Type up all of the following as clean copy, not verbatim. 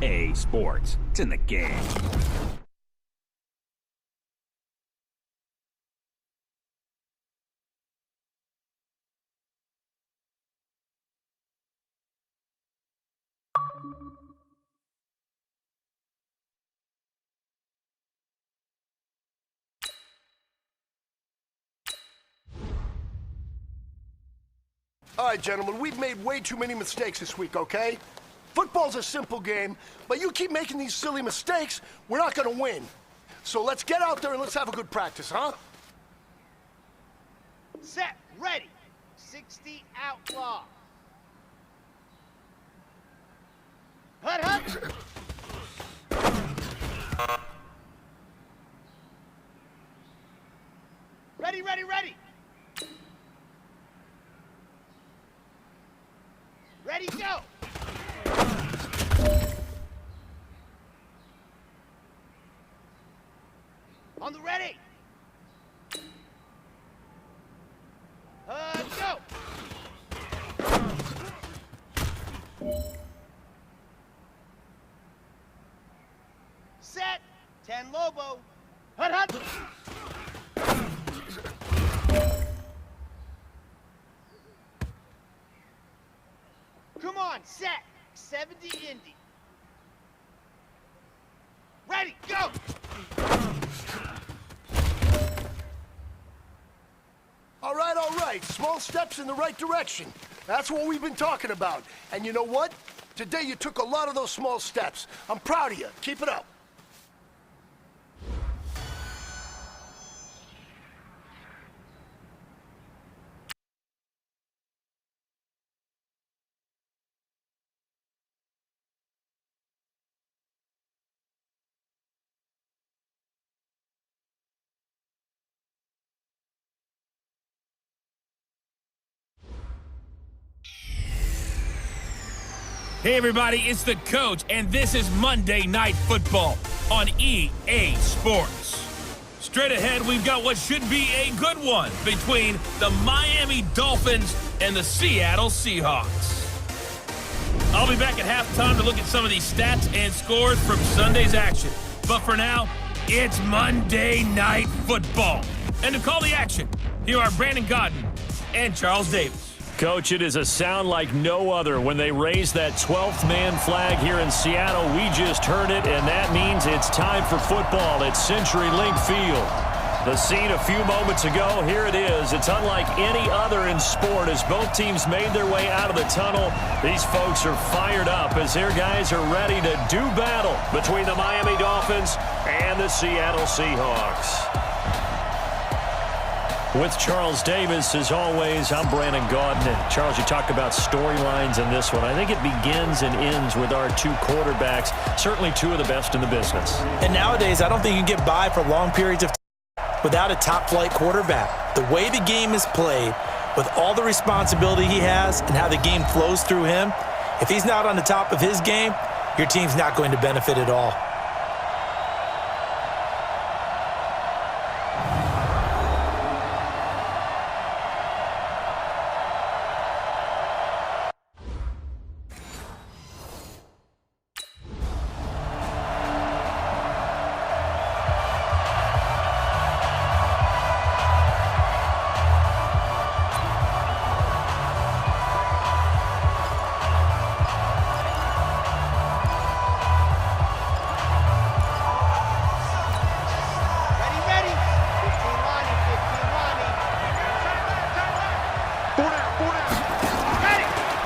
EA Sports. It's in the game. All right, gentlemen, we've made way too many mistakes this week, okay? Football's a simple game, but you keep making these silly mistakes, we're not gonna win. So let's get out there and let's have a good practice, huh? Set, ready. 60 outlaw. Hut, hut. Ready, ready, ready. Ready, go. On the ready. Go. Set. 10 Lobo. Hut, hut. Come on, set. 70 Indy. Ready, go. All right. Small steps in the right direction. That's what we've been talking about. And you know what? Today you took a lot of those small steps. I'm proud of you. Keep it up. Hey everybody, it's the coach, and this is Monday Night Football on EA Sports. Straight ahead, we've got what should be a good one between the Miami Dolphins and the Seattle Seahawks. I'll be back at halftime to look at some of these stats and scores from Sunday's action. But for now, it's Monday Night Football. And to call the action, here are Brandon Godden and Charles Davis. Coach, it is a sound like no other when they raise that 12th man flag here in Seattle. We just heard it, and that means it's time for football at CenturyLink Field. The scene a few moments ago, here it is. It's unlike any other in sport as both teams made their way out of the tunnel. These folks are fired up as their guys are ready to do battle between the Miami Dolphins and the Seattle Seahawks. With Charles Davis, as always, I'm Brandon Godden. And Charles, you talk about storylines in this one. I think it begins and ends with our two quarterbacks, certainly two of the best in the business. And nowadays, I don't think you can get by for long periods of time without a top-flight quarterback. The way the game is played, with all the responsibility he has and how the game flows through him, if he's not on the top of his game, your team's not going to benefit at all.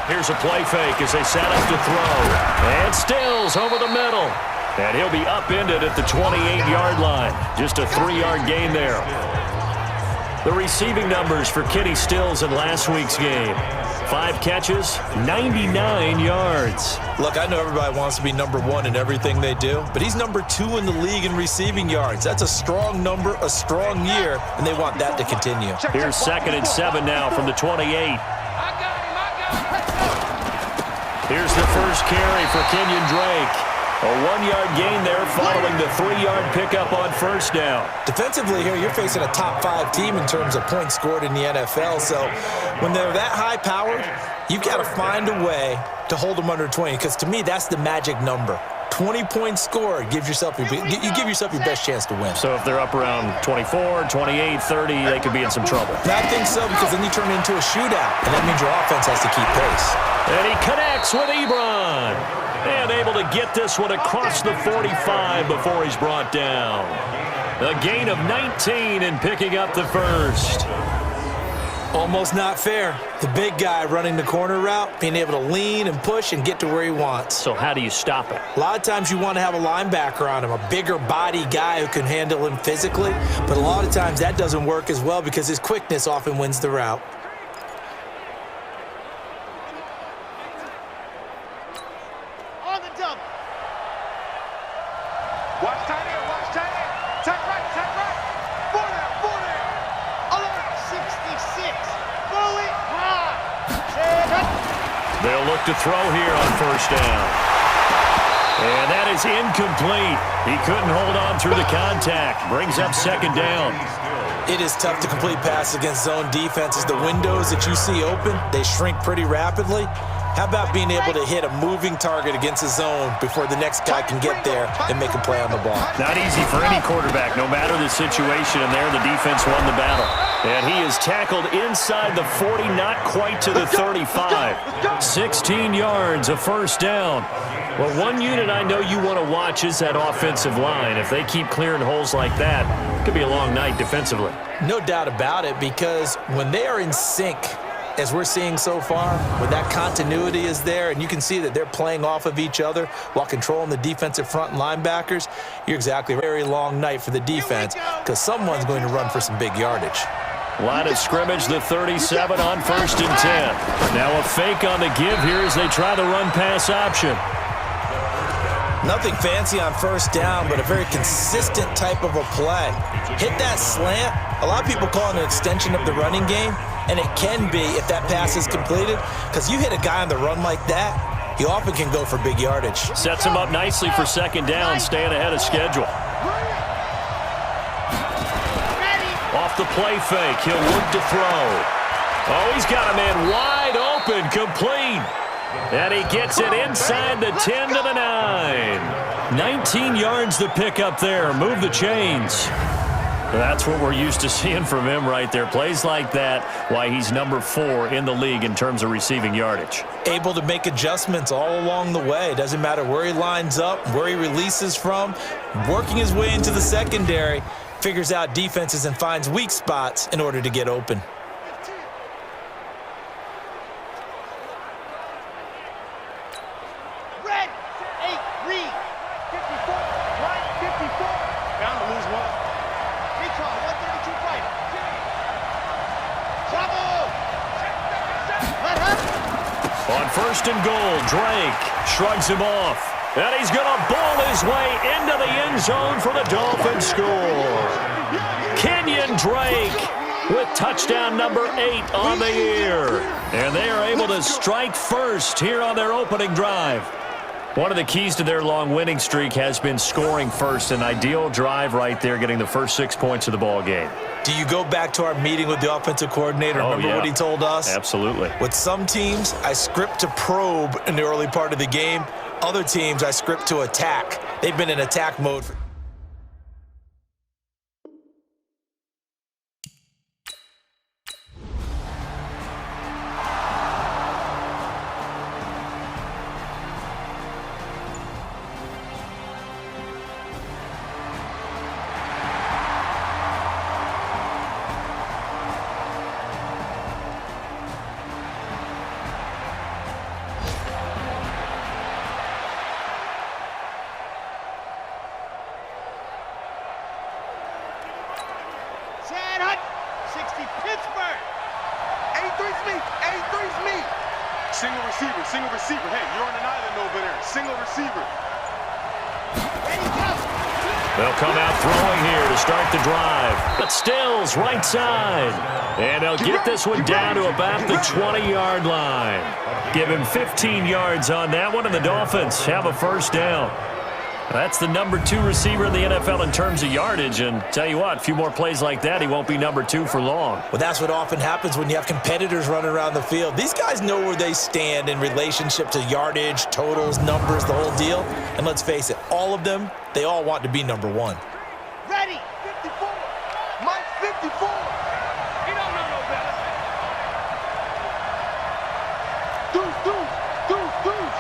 Here's a play fake as they set up to throw. And Stills over the middle. And he'll be upended at the 28-yard line. Just a 3-yard gain there. The receiving numbers for Kenny Stills in last week's game. 5 catches, 99 yards. Look, I know everybody wants to be number one in everything they do, but he's number 2 in the league in receiving yards. That's a strong number, a strong year, and they want that to continue. Here's 2nd and 7 now from the 28. Here's the first carry for Kenyon Drake. A 1-yard gain there following the 3-yard pickup on first down. Defensively here, you're facing a top-5 team in terms of points scored in the NFL. So when they're that high-powered, you've got to find a way to hold them under 20, because to me, that's the magic number. 20-point score gives yourself you give yourself your best chance to win. So if they're up around 24, 28, 30, they could be in some trouble. I think so, because then you turn it into a shootout, and that means your offense has to keep pace. And he connects with Ebron. And able to get this one across the 45 before he's brought down. A gain of 19 and picking up the first. Almost not fair. The big guy running the corner route, being able to lean and push and get to where he wants. So how do you stop it? A lot of times you want to have a linebacker on him, a bigger body guy who can handle him physically. But a lot of times that doesn't work as well because his quickness often wins the route. On the double. Watch tight end, watch tight end. Tight right, tight right. 40. Alert. 66. Fully high. Set up. They'll look to throw here on first down. And that is incomplete. He couldn't hold on through the contact. Brings up second down. It is tough to complete passes against zone defenses. The windows that you see open, they shrink pretty rapidly. How about being able to hit a moving target against a zone before the next guy can get there and make a play on the ball? Not easy for any quarterback, no matter the situation. And there, the defense won the battle. And he is tackled inside the 40, not quite to the 35. 16 yards, a first down. Well, one unit I know you want to watch is that offensive line. If they keep clearing holes like that, it could be a long night defensively. No doubt about it, because when they are in sync, as we're seeing so far, when that continuity is there and you can see that they're playing off of each other while controlling the defensive front and linebackers, you're exactly right. A very long night for the defense because someone's going to run for some big yardage. Line of scrimmage, the 37 on first and 10. Now a fake on the give here as they try the run-pass option. Nothing fancy on first down, but a very consistent type of a play. Hit that slant. A lot of people call it an extension of the running game, and it can be if that pass is completed, because you hit a guy on the run like that, he often can go for big yardage. Sets him up nicely for second down, staying ahead of schedule. Off the play fake, he'll look to throw. Oh, he's got a man wide open, complete. And he gets it inside the 10 to the 9. 19 yards to pick up there. Move the chains. That's what we're used to seeing from him right there. Plays like that, why he's number 4 in the league in terms of receiving yardage. Able to make adjustments all along the way. Doesn't matter where he lines up, where he releases from. Working his way into the secondary, figures out defenses and finds weak spots in order to get open. Red. 8. Reed. 54, right, 54. Bound to lose one. Recon. 132 right. Trouble. On first and goal, Drake shrugs him off. And he's going to ball his way into the end zone for the Dolphins score. Kenyon Drake with touchdown number 8 on the year. And they are able to strike first here on their opening drive. One of the keys to their long winning streak has been scoring first. An ideal drive right there, getting the first 6 points of the ball game. Do you go back to our meeting with the offensive coordinator? Remember what he told us? Absolutely. With some teams, I script to probe in the early part of the game. Other teams, I script to attack. They've been in attack mode for Single receiver. Hey, you're on an island over there. Single receiver. Ready, go. They'll come out throwing here to start the drive. But Stills, right side. And they'll get this one down to about the 20-yard line. Give him 15 yards on that one, and the Dolphins have a first down. That's the number 2 receiver in the NFL in terms of yardage, and tell you what, a few more plays like that, he won't be number 2 for long. Well, that's what often happens when you have competitors running around the field. These guys know where they stand in relationship to yardage, totals, numbers, the whole deal. And let's face it, all of them, they all want to be number 1. Ready. 54. Mike 54. He don't know no better. Deuce.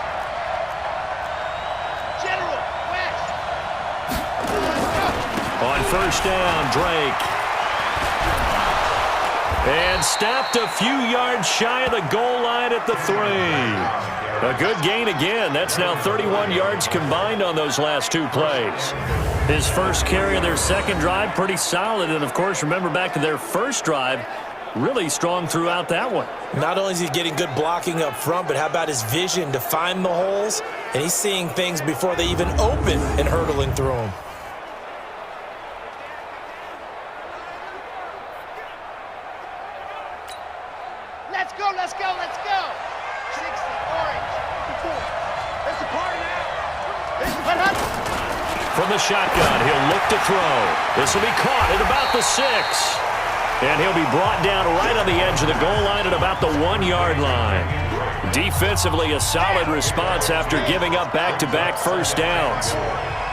General. West. On first down, Drake. And stopped a few yards shy of the goal line at the 3. A good gain again. That's now 31 yards combined on those last 2 plays. His first carry of their second drive, pretty solid. And, of course, remember back to their first drive, really strong throughout that one. Not only is he getting good blocking up front, but how about his vision to find the holes? And he's seeing things before they even open and hurdling through them. Let's go. 60, orange. It's a party now. From the shotgun, he'll look to throw. This will be caught at about the 6. And he'll be brought down right on the edge of the goal line at about the 1-yard line. Defensively, a solid response after giving up back-to-back first downs.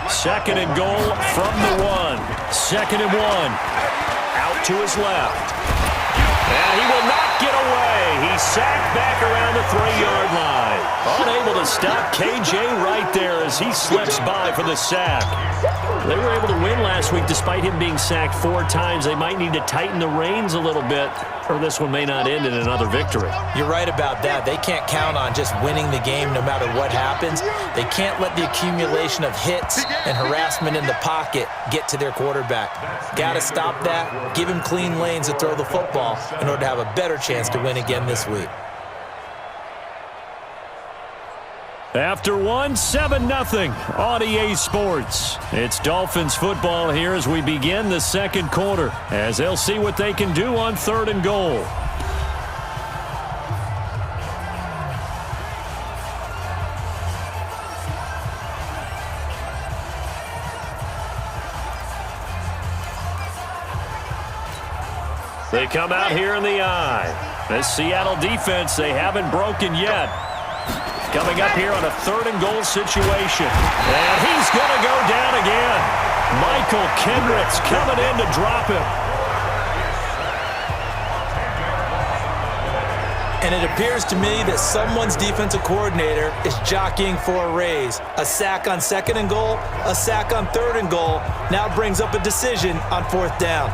2nd and goal from the 1. 2nd and 1. Out to his left. And he will not get away. He's sacked back around the 3-yard line. Unable to stop KJ right there as he slips by for the sack. They were able to win last week despite him being sacked 4 times. They might need to tighten the reins a little bit, or this one may not end in another victory. You're right about that. They can't count on just winning the game no matter what happens. They can't let the accumulation of hits and harassment in the pocket get to their quarterback. Got to stop that, give him clean lanes to throw the football in order to have a better chance to win again this week. After 7-0 on EA Sports. It's Dolphins football here as we begin the second quarter, as they'll see what they can do on 3rd and goal. They come out here in the eye. This Seattle defense, they haven't broken yet. Coming up here on a 3rd and goal situation. And he's going to go down again. Michael Kendricks coming in to drop him. And it appears to me that someone's defensive coordinator is jockeying for a raise. A sack on 2nd and goal, a sack on 3rd and goal, now brings up a decision on 4th down.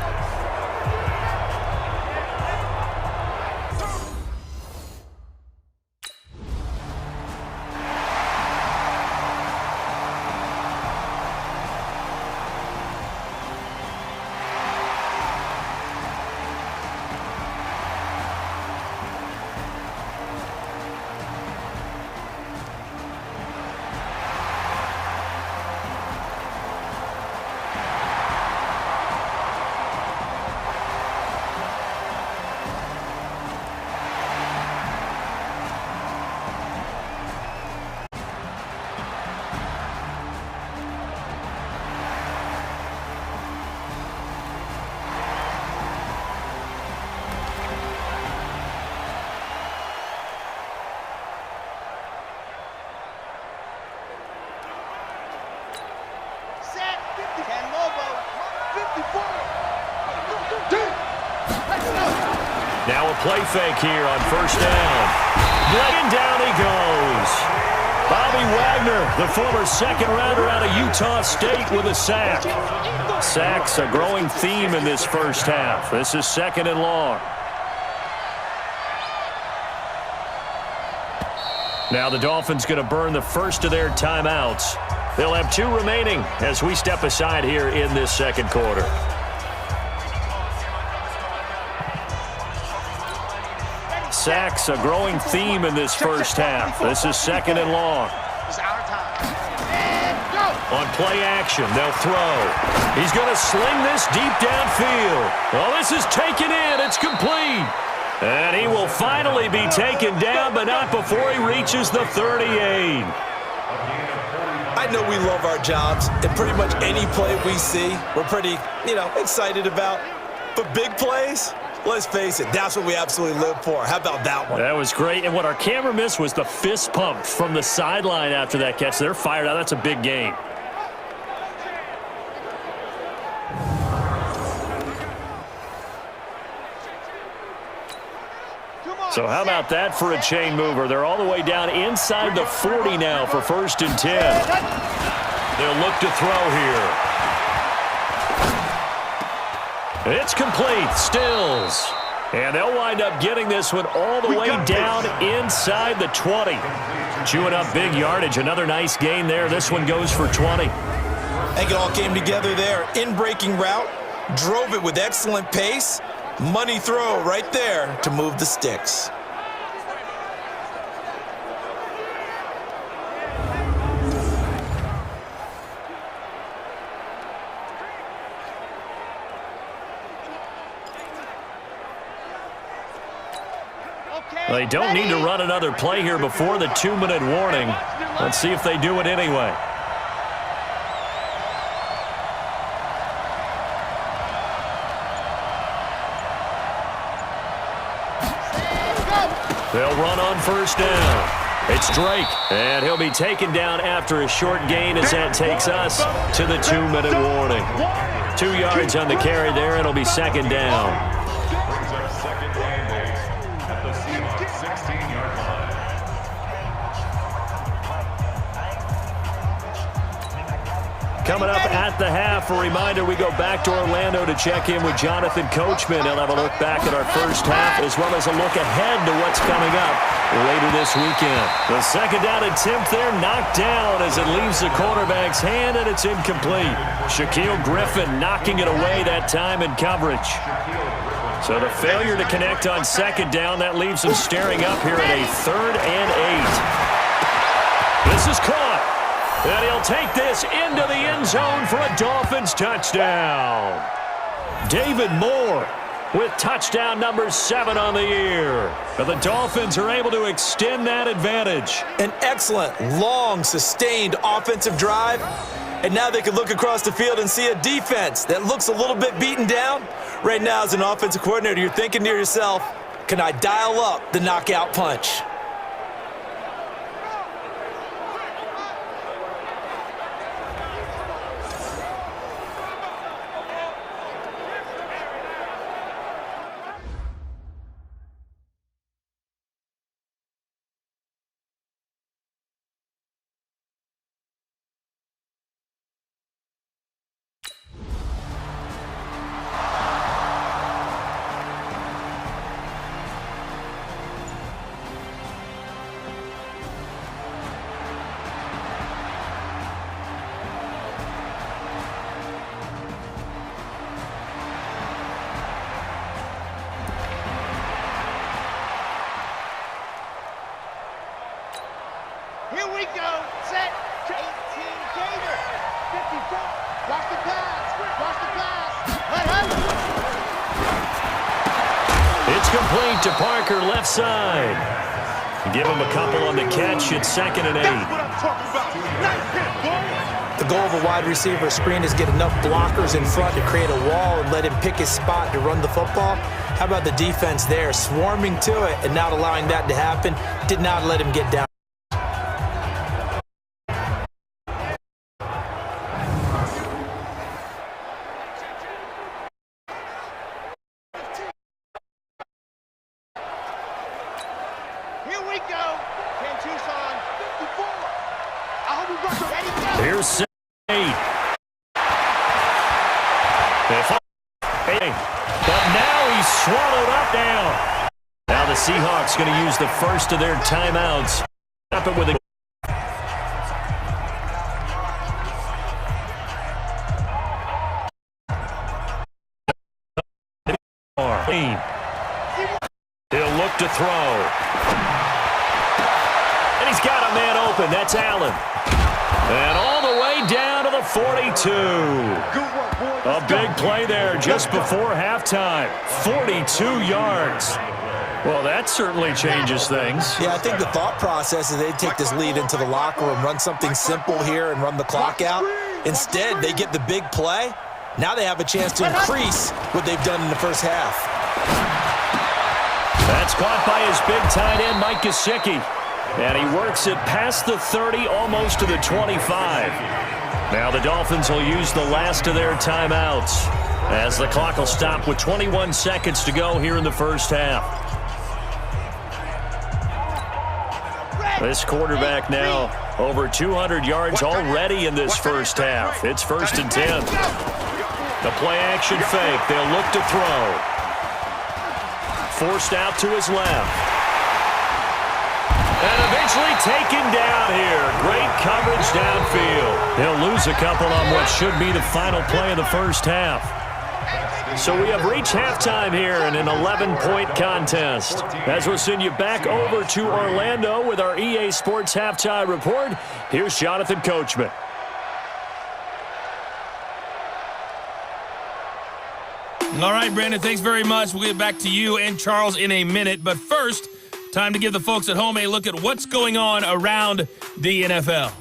Now a play fake here on 1st down. And down he goes. Bobby Wagner, the former 2nd rounder out of Utah State, with a sack. Sacks a growing theme in this first half. This is 2nd and long. Now the Dolphins going to burn the first of their timeouts. They'll have 2 remaining as we step aside here in this second quarter. Sacks a growing theme in this first half. This is 2nd and long. On play action, they'll throw. He's going to sling this deep downfield. Well, this is taken in. It's complete. And he will finally be taken down, but not before he reaches the 38. I I know we love our jobs, and pretty much any play we see, we're pretty, excited about. But big plays, let's face it, that's what we absolutely live for. How about that one? That was great, and what our camera missed was the fist pump from the sideline after that catch. They're fired out. That's a big game. So how about that for a chain mover? They're all the way down inside the 40 now for 1st and 10. They'll look to throw here. It's complete. Stills. And they'll wind up getting this one all the way down inside the 20. Chewing up big yardage. Another nice gain there. This one goes for 20. I think it all came together there. In-breaking route. Drove it with excellent pace. Money throw right there to move the sticks. They don't need to run another play here before the 2-minute warning. Let's see if they do it anyway. They'll run on 1st down. It's Drake, and he'll be taken down after a short gain as that takes us to the 2-minute warning. 2 yards on the carry there. It'll be 2nd down. Brings up 2nd and 8 at the Seahawks 16-yard line. Coming up at the half, a reminder, we go back to Orlando to check in with Jonathan Coachman. He'll have a look back at our first half as well as a look ahead to what's coming up later this weekend. The 2nd down attempt there knocked down as it leaves the quarterback's hand, and it's incomplete. Shaquille Griffin knocking it away that time in coverage. So the failure to connect on 2nd down, that leaves them staring up here at a 3rd and 8. This is caught. And he'll take this into the end zone for a Dolphins touchdown. David Moore with touchdown number 7 on the year. But the Dolphins are able to extend that advantage. An excellent, long, sustained offensive drive. And now they can look across the field and see a defense that looks a little bit beaten down. Right now, as an offensive coordinator, you're thinking to yourself, can I dial up the knockout punch? Here we go. Set. 18 Gator. 50. Watch the pass. Watch the pass. It's complete to Parker, left side. Give him a couple on the catch. It's 2nd and 8. That's what I'm talking about. Nice hit, boy. The goal of a wide receiver screen is get enough blockers in front to create a wall and let him pick his spot to run the football. How about the defense there, swarming to it and not allowing that to happen? Did not let him get down. Here's 8. But now he's swallowed up now. Now the Seahawks going to use the first of their timeouts. Up it with a he'll look to throw. And he's got a man open. That's Allen. And all the way down to the 42. A big play there just before halftime. 42 yards. Well, that certainly changes things. Yeah, I think the thought process is they'd take this lead into the locker room, run something simple here and run the clock out. Instead, they get the big play. Now they have a chance to increase what they've done in the first half. That's caught by his big tight end, Mike Gesicki. And he works it past the 30, almost to the 25. Now the Dolphins will use the last of their timeouts as the clock will stop with 21 seconds to go here in the first half. This quarterback now over 200 yards already in this first half. It's 1st and 10. The play-action fake. They'll look to throw. Forced out to his left. And eventually taken down here. Great coverage downfield. They'll lose a couple on what should be the final play of the first half. So we have reached halftime here in an 11-point contest. As we'll send you back over to Orlando with our EA Sports Halftime Report, here's Jonathan Coachman. All right, Brandon, thanks very much. We'll get back to you and Charles in a minute. But first, time to give the folks at home a look at what's going on around the NFL.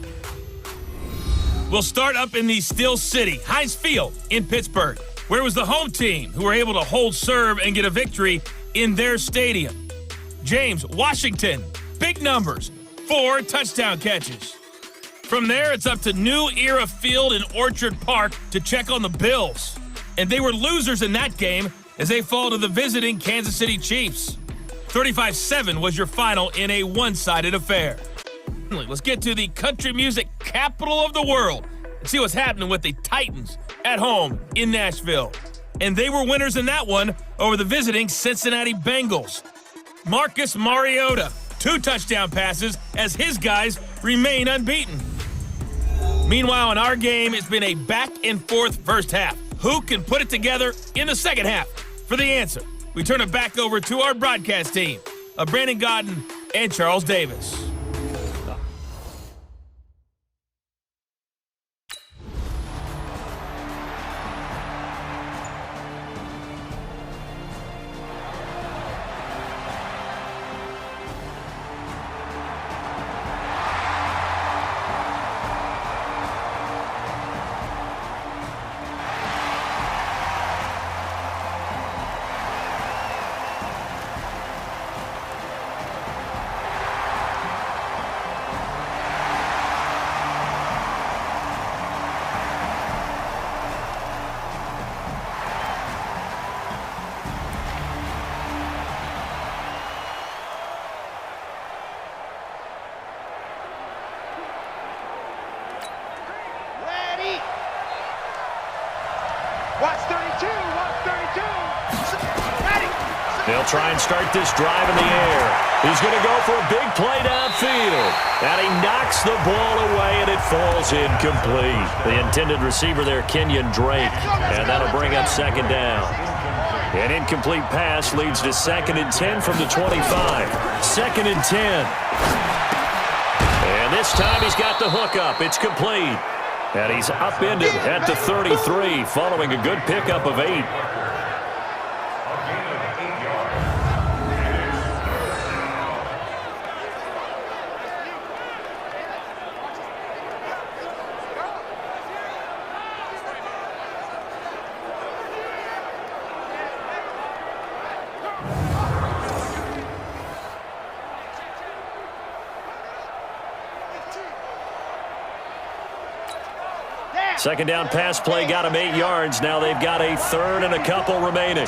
We'll start up in the Steel City, Heinz Field in Pittsburgh, where was the home team who were able to hold serve and get a victory in their stadium. James Washington, big numbers, 4 touchdown catches. From there, it's up to New Era Field in Orchard Park to check on the Bills. And they were losers in that game as they fall to the visiting Kansas City Chiefs. 35-7 was your final in a one-sided affair. Let's get to the country music capital of the world and see what's happening with the Titans at home in Nashville. And they were winners in that one over the visiting Cincinnati Bengals. Marcus Mariota, 2 touchdown passes as his guys remain unbeaten. Meanwhile, in our game, it's been a back-and-forth first half. Who can put it together in the second half? For the answer, we turn it back over to our broadcast team of Brandon Godden and Charles Davis. Watch 32, watch 32. Ready. They'll try and start this drive in the air. He's going to go for a big play downfield. And he knocks the ball away, and it falls incomplete. The intended receiver there, Kenyon Drake. And that'll bring up second down. An incomplete pass leads to 2nd and 10 from the 25. 2nd and 10. And this time he's got the hook up. It's complete. And he's upended at the 33 following a good pickup of 8. Second down pass play got him 8 yards. Now they've got a 3rd and a couple remaining.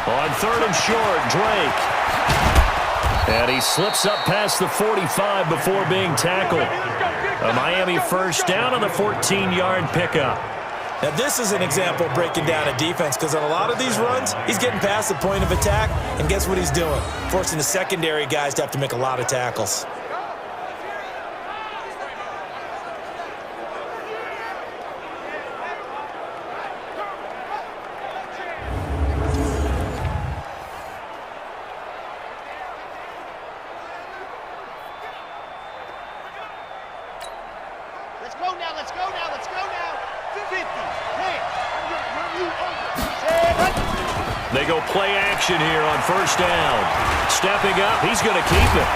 On 3rd and short, Drake. And he slips up past the 45 before being tackled. A Miami first down on the 14-yard pickup. Now this is an example of breaking down a defense, because on a lot of these runs, he's getting past the point of attack, and guess what he's doing? Forcing the secondary guys to have to make a lot of tackles. Let's go now. 50, 10, I'm going to run you over. 7. They go play action here on first down. Stepping up, he's going to keep it.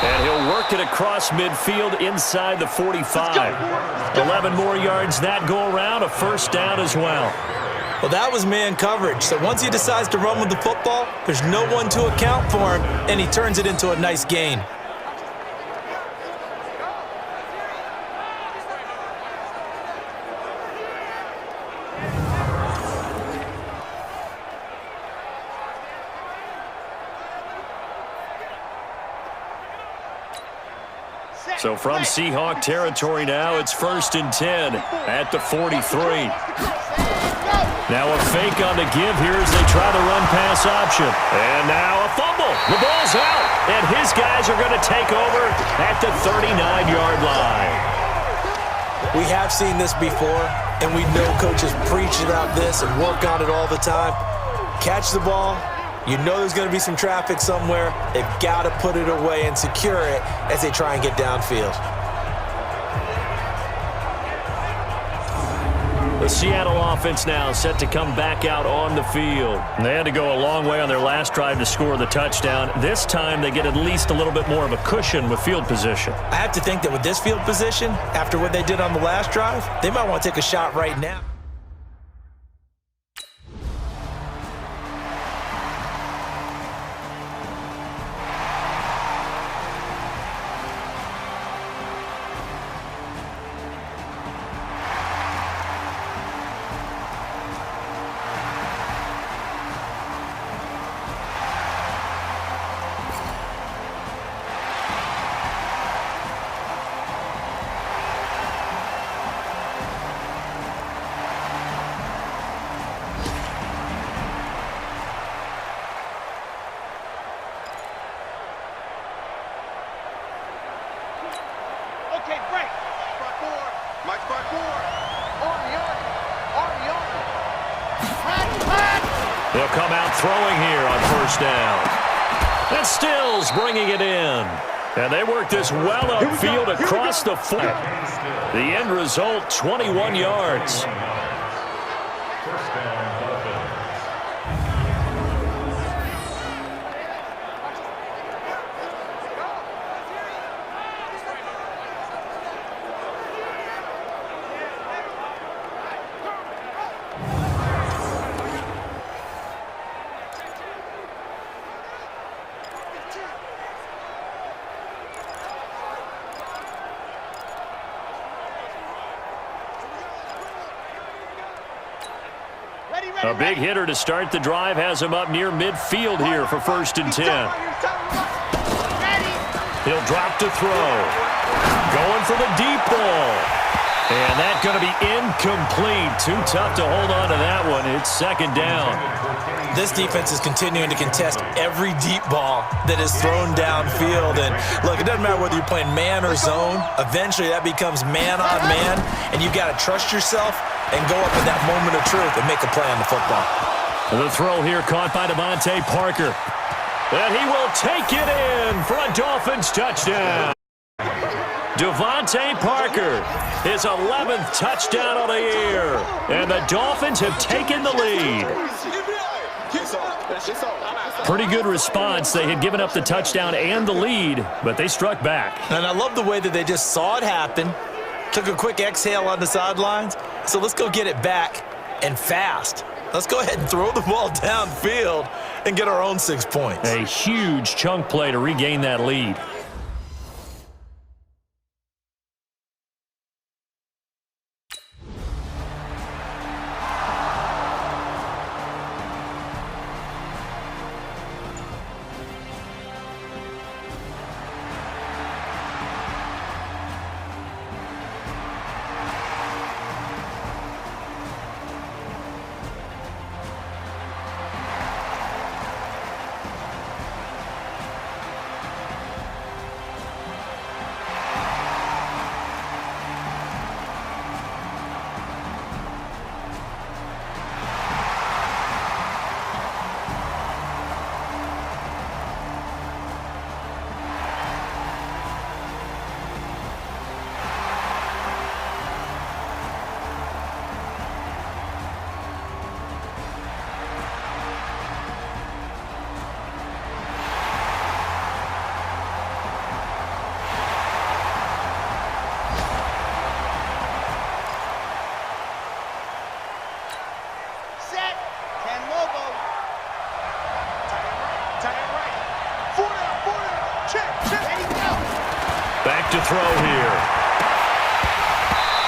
And he'll work it across midfield inside the 45. 11 more yards that go around, a first down as well. Well, that was man coverage. So once he decides to run with the football, there's no one to account for him, and he turns it into a nice gain. So from Seahawk territory now, it's 1st and 10 at the 43. Now a fake on the give here as they try the run-pass option. And now a fumble. The ball's out, and his guys are going to take over at the 39-yard line. We have seen this before, and we know coaches preach about this and work on it all the time. Catch the ball. You know there's going to be some traffic somewhere. They've got to put it away and secure it as they try and get downfield. The Seattle offense now set to come back out on the field. They had to go a long way on their last drive to score the touchdown. This time they get at least a little bit more of a cushion with field position. I have to think that with this field position, after what they did on the last drive, they might want to take a shot right now. Okay, break. Front four. Mike front four. Army. They'll come out throwing here on first down. And Stills bringing it in. And they work this well upfield across the foot. The end result, 21 yards. First down, Dolphins. A big hitter to start the drive has him up near midfield here for 1st and 10. He'll drop to throw. Going for the deep ball. And that's going to be incomplete. Too tough to hold on to that one. It's 2nd down. This defense is continuing to contest every deep ball that is thrown downfield. And look, it doesn't matter whether you're playing man or zone. Eventually that becomes man on man, and you've got to trust yourself and go up in that moment of truth and make a play on the football. The throw here caught by Devontae Parker. And he will take it in for a Dolphins touchdown. Devontae Parker, his 11th touchdown of the year. And the Dolphins have taken the lead. Pretty good response. They had given up the touchdown and the lead, but they struck back. And I love the way that they just saw it happen, took a quick exhale on the sidelines. So let's go get it back and fast. Let's go ahead and throw the ball downfield and get our own 6 points. A huge chunk play to regain that lead. Back to throw here.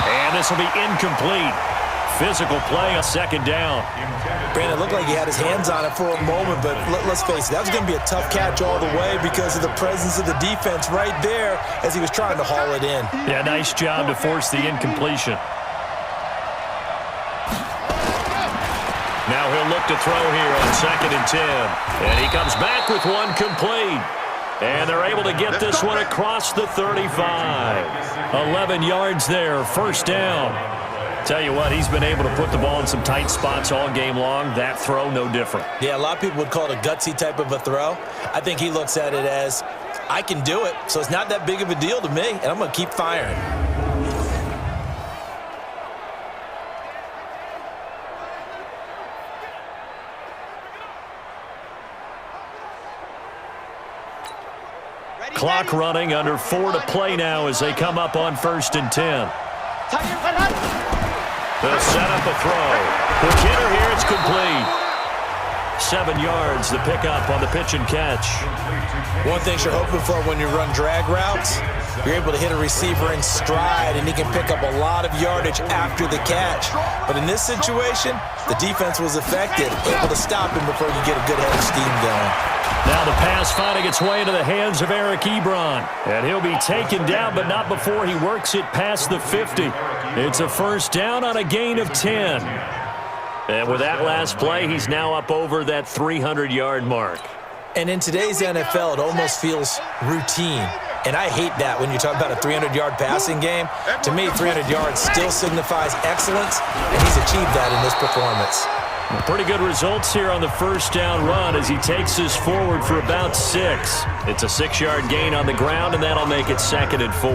And this will be incomplete. Physical play, a second down. Brandon, it looked like he had his hands on it for a moment, but let's face it, that was going to be a tough catch all the way because of the presence of the defense right there as he was trying to haul it in. Yeah, nice job to force the incompletion. Now he'll look to throw here on 2nd and 10. And he comes back with one complete. And they're able to get this one across the 35. 11 yards there, first down. Tell you what, he's been able to put the ball in some tight spots all game long. That throw, no different. Yeah, a lot of people would call it a gutsy type of a throw. I think he looks at it as, I can do it, so it's not that big of a deal to me, and I'm going to keep firing. Clock running, under 4 to play now as they come up on 1st and 10. They'll set up a throw. The hitter here, it's complete. 7 yards, the pickup on the pitch and catch. One thing you're hoping for when you run drag routes, you're able to hit a receiver in stride, and he can pick up a lot of yardage after the catch. But in this situation, the defense was effective, able to stop him before you get a good head of steam going. Now the pass finding its way into the hands of Eric Ebron. And he'll be taken down, but not before he works it past the 50. It's a first down on a gain of 10. And with that last play, he's now up over that 300-yard mark. And in today's NFL, it almost feels routine. And I hate that when you talk about a 300-yard passing game. To me, 300 yards still signifies excellence, and he's achieved that in this performance. Pretty good results here on the first down run as he takes this forward for about 6. It's a 6-yard gain on the ground, and that'll make it 2nd and 4.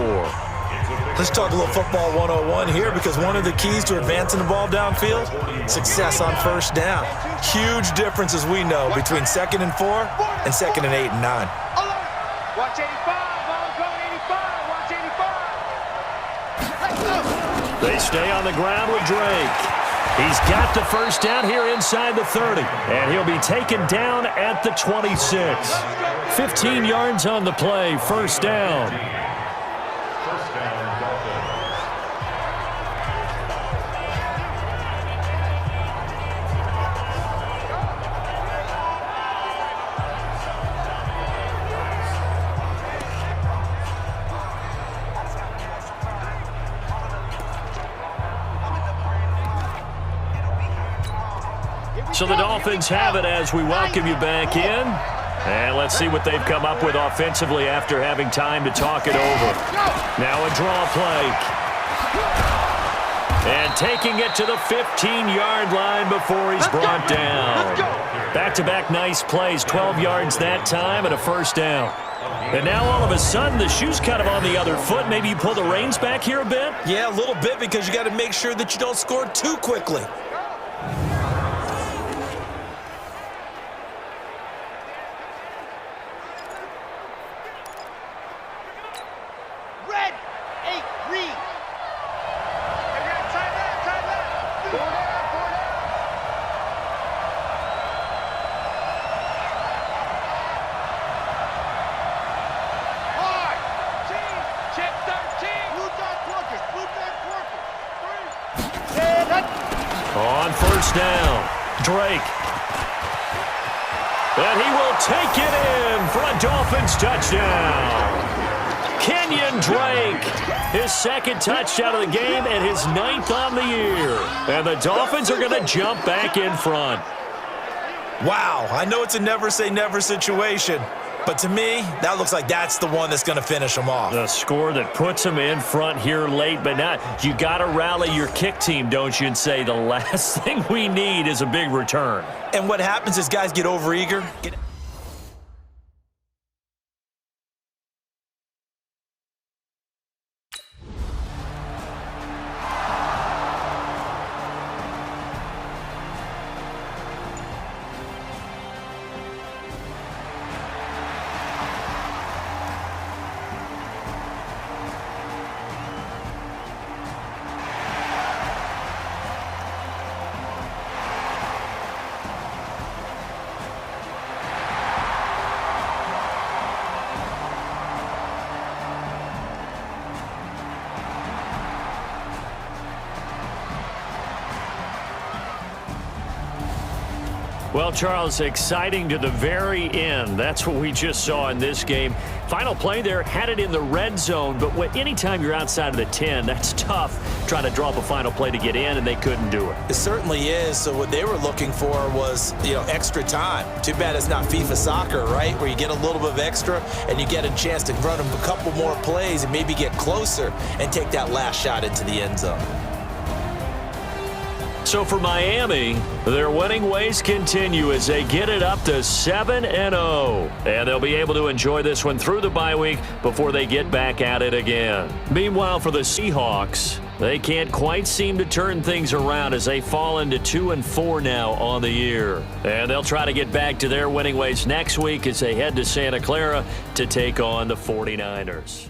Let's talk a little football 101 here, because one of the keys to advancing the ball downfield, success on first down. Huge difference, as we know, between 2nd and 4 and 2nd and 8 and 9. Watch 85, ball going 85, watch 85. Let's go. They stay on the ground with Drake. He's got the first down here inside the 30, and he'll be taken down at the 26. 15 yards on the play, first down. First down, Dolphins. So the Dolphins have it as we welcome you back in. And let's see what they've come up with offensively after having time to talk it over. Now a draw play. And taking it to the 15-yard line before he's brought down. Back-to-back nice plays, 12 yards that time and a first down. And now all of a sudden the shoe's kind of on the other foot. Maybe you pull the reins back here a bit? Yeah, a little bit, because you got to make sure that you don't score too quickly. Red, 8, read. Tight left. Four down. Hard. Team, check 13. Blue dot workers. On first down, Drake. And he will take it in for a Dolphins touchdown. Kenyon Drake, his second touchdown of the game and his 9th on the year. And the Dolphins are going to jump back in front. Wow, I know it's a never-say-never situation, but to me, that looks like that's the one that's going to finish them off. The score that puts them in front here late, but not. You got to rally your kick team, don't you, and say the last thing we need is a big return. And what happens is guys get overeager. Well, Charles, exciting to the very end. That's what we just saw in this game. Final play there, had it in the red zone, but anytime you're outside of the 10, that's tough trying to draw up a final play to get in, and they couldn't do it. It certainly is. So what they were looking for was, extra time. Too bad it's not FIFA soccer, right, where you get a little bit of extra and you get a chance to run them a couple more plays and maybe get closer and take that last shot into the end zone. So for Miami, their winning ways continue as they get it up to 7-0. And they'll be able to enjoy this one through the bye week before they get back at it again. Meanwhile, for the Seahawks, they can't quite seem to turn things around as they fall into 2-4 now on the year. And they'll try to get back to their winning ways next week as they head to Santa Clara to take on the 49ers.